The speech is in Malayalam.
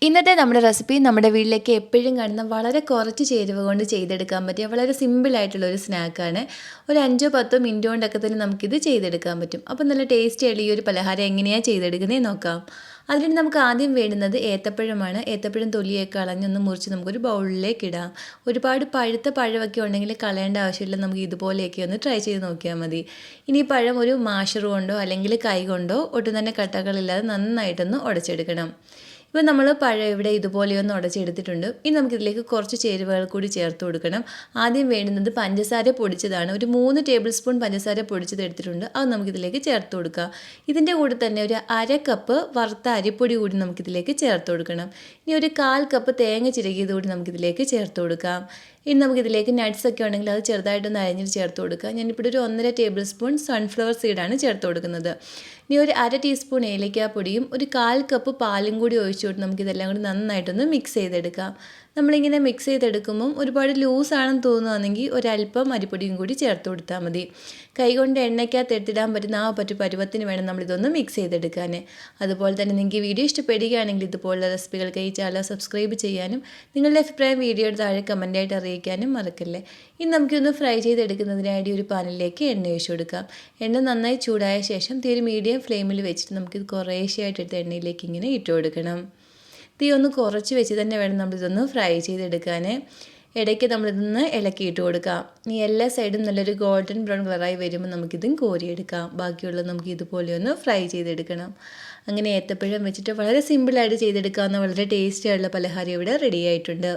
ഇന്നത്തെ നമ്മുടെ റെസിപ്പി നമ്മുടെ വീട്ടിലേക്ക് എപ്പോഴും കാണുന്ന വളരെ കുറച്ച് ചേരുവ കൊണ്ട് ചെയ്തെടുക്കാൻ പറ്റിയ വളരെ സിമ്പിളായിട്ടുള്ളൊരു സ്നാക്കാണ്. ഒരു 5-10 മിനിറ്റ് കൊണ്ടൊക്കെ തന്നെ നമുക്കിത് ചെയ്തെടുക്കാൻ പറ്റും. അപ്പോൾ നല്ല ടേസ്റ്റി ആയിട്ടുള്ള ഈ ഒരു പലഹാരം എങ്ങനെയാണ് ചെയ്തെടുക്കുന്നത് നോക്കാം. അതിന് നമുക്ക് ആദ്യം വേണ്ടുന്നത് ഏത്തപ്പഴമാണ്. ഏത്തപ്പഴം തൊലിയൊക്കെ കളഞ്ഞൊന്ന് മുറിച്ച് നമുക്കൊരു ബൗളിലേക്ക് ഇടാം. ഒരുപാട് പഴുത്ത പഴമൊക്കെ ഉണ്ടെങ്കിൽ കളയേണ്ട ആവശ്യമില്ല. നമുക്ക് ഇതുപോലെയൊക്കെ ഒന്ന് ട്രൈ ചെയ്ത് നോക്കിയാൽ മതി. ഇനി പഴം ഒരു മാഷർ കൊണ്ടോ അല്ലെങ്കിൽ കൈ കൊണ്ടോ ഒട്ടും തന്നെ കട്ടകളില്ലാതെ നന്നായിട്ടൊന്ന് ഉടച്ചെടുക്കണം. ഇപ്പോൾ നമ്മൾ പഴം ഇവിടെ ഇതുപോലെയൊന്ന് ഉടച്ചെടുത്തിട്ടുണ്ട്. ഇനി നമുക്കിതിലേക്ക് കുറച്ച് ചേരുവകൾ കൂടി ചേർത്ത് കൊടുക്കണം. ആദ്യം വേണ്ടുന്നത് പഞ്ചസാര പൊടിച്ചതാണ്. ഒരു 3 ടേബിൾ സ്പൂൺ പഞ്ചസാര പൊടിച്ചത് എടുത്തിട്ടുണ്ട്. അത് നമുക്കിതിലേക്ക് ചേർത്ത് കൊടുക്കാം. ഇതിൻ്റെ കൂടെ തന്നെ ഒരു 1/2 കപ്പ് വറുത്ത അരിപ്പൊടി കൂടി നമുക്കിതിലേക്ക് ചേർത്ത് കൊടുക്കണം. ഇനി ഒരു 1/4 കപ്പ് തേങ്ങ ചിരകിയത് കൂടി നമുക്കിതിലേക്ക് ചേർത്ത് കൊടുക്കാം. ഇനി നമുക്കിതിലേക്ക് നട്ട്സ് ഒക്കെ ഉണ്ടെങ്കിൽ അത് ചെറുതായിട്ടൊന്ന് അരിഞ്ഞിട്ട് ചേർത്ത് കൊടുക്കുക. ഞാനിപ്പോൾ ഒരു 1.5 ടേബിൾ സ്പൂൺ സൺഫ്ലവർ സീഡാണ് ചേർത്ത് കൊടുക്കുന്നത്. ഇനി ഒരു 1/2 ടീസ്പൂൺ ഏലക്കാപ്പൊടിയും ഒരു 1/4 കപ്പ് പാലും കൂടി ഒഴിച്ചുകൊണ്ട് നമുക്കിതെല്ലാം കൂടി നന്നായിട്ടൊന്ന് മിക്സ് ചെയ്തെടുക്കാം. നമ്മളിങ്ങനെ മിക്സ് ചെയ്തെടുക്കുമ്പം ഒരുപാട് ലൂസാണെന്ന് തോന്നുകയാണെങ്കിൽ ഒരല്പം അരിപ്പൊടിയും കൂടി ചേർത്ത് കൊടുത്താൽ മതി. കൈകൊണ്ട് എണ്ണയ്ക്കകത്ത് എടുത്തിടാൻ പറ്റുന്ന ആ പരുവത്തിന് വേണം നമ്മളിതൊന്ന് മിക്സ് ചെയ്തെടുക്കാൻ. അതുപോലെ തന്നെ നിങ്ങൾക്ക് വീഡിയോ ഇഷ്ടപ്പെടുകയാണെങ്കിൽ ഇതുപോലുള്ള റെസിപ്പികൾക്ക് ഈ ചാനൽ സബ്സ്ക്രൈബ് ചെയ്യാനും നിങ്ങളുടെ അഭിപ്രായം വീഡിയോയുടെ താഴെ കമൻറ്റായിട്ട് അറിയിക്കാനും മറക്കല്ലേ. ഇനി നമുക്കിതൊന്ന് ഫ്രൈ ചെയ്തെടുക്കുന്നതിനായിട്ട് ഒരു പാനിലേക്ക് എണ്ണ ഒഴിച്ചു കൊടുക്കാം. എണ്ണ നന്നായി ചൂടായ ശേഷം തീ ഒരു മീഡിയം ഫ്ലെയിമിൽ വെച്ചിട്ട് നമുക്കിത് കുറേശ്ശെയായിട്ട് എടുത്ത് എണ്ണയിലേക്ക് ഇങ്ങനെ ഇട്ട് കൊടുക്കണം. തീ ഒന്ന് കുറച്ച് വെച്ച് തന്നെ വേണം നമ്മളിതൊന്ന് ഫ്രൈ ചെയ്തെടുക്കാൻ. ഇടയ്ക്ക് നമ്മളിതൊന്ന് ഇളക്കിയിട്ട് കൊടുക്കാം. ഇനി എല്ലാ സൈഡും നല്ലൊരു ഗോൾഡൻ ബ്രൗൺ കളറായി വരുമ്പോൾ നമുക്കിതും കോരിയെടുക്കാം. ബാക്കിയുള്ളത് നമുക്ക് ഇതുപോലെ ഒന്ന് ഫ്രൈ ചെയ്തെടുക്കണം. അങ്ങനെ ഏത്തപ്പഴം വെച്ചിട്ട് വളരെ സിമ്പിളായിട്ട് ചെയ്തെടുക്കാവുന്ന വളരെ ടേസ്റ്റി ആയിട്ടുള്ള പലഹാരം ഇവിടെ റെഡി ആയിട്ടുണ്ട്.